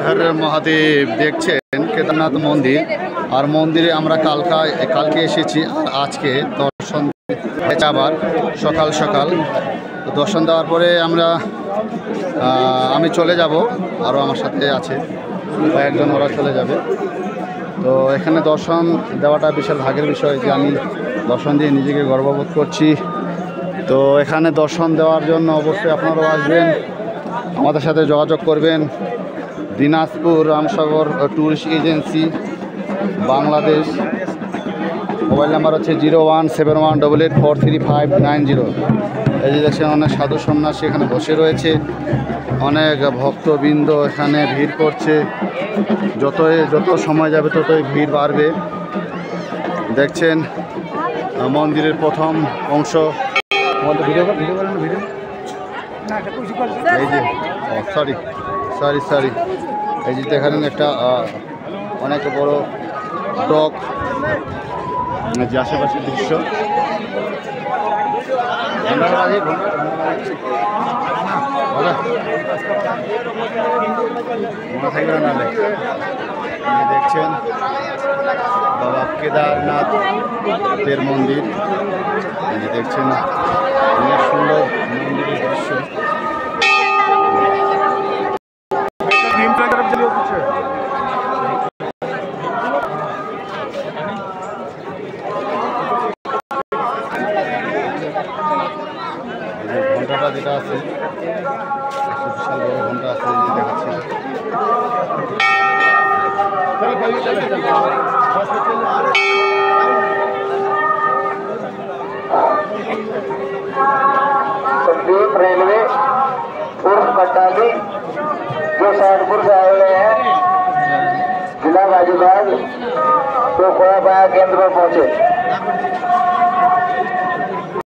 হর মহাদেব। দেখছেন কেদারনাথ মন্দির, আর মন্দিরে আমরা কালকে এসেছি আর আজকে দর্শন আবার সকাল সকাল দর্শন দেওয়ার পরে আমি চলে যাব, আরও আমার সাথে আছে কয়েকজন, ওরা চলে যাবে। তো এখানে দর্শন দেওয়াটা বিশাল ভাগের বিষয় যে আমি দর্শন দিয়ে নিজেকে গর্ববোধ করছি। তো এখানে দর্শন দেওয়ার জন্য অবশ্যই আপনারাও আসবেন, আমাদের সাথে যোগাযোগ করবেন। Dinajpur Ramsagar tourist agency Bangladesh. Mobile number হচ্ছে 017188435590। এই যে দেখছেন অনেক সাধু সন্ন্যাসী এখানে বসে রয়েছে, অনেক ভক্তবৃন্দ এখানে ভিড় করছে। যত সময় যাবে ততই ভিড় বাড়বে। দেখছেন মন্দিরের প্রথম অংশ। ভিডিও এই যে সরি এই যে দেখালেন একটা অনেক বড় ডক, যে আশেপাশের দৃশ্য। দেখছেন বাবা কেদারনাথের মন্দির, এই যে দেখছেন অনেক সুন্দর মন্দিরের দৃশ্য। ঘন্টাটা যেটা আছে বিশাল বড় ঘন্টা আছে, যে দেখাচ্ছে। रेलवे उर्फ कटाली जो सैदपुर से आए हुए हैं, जिला गाजीबाग, तो खोया पाया केंद्र पर पहुंचे।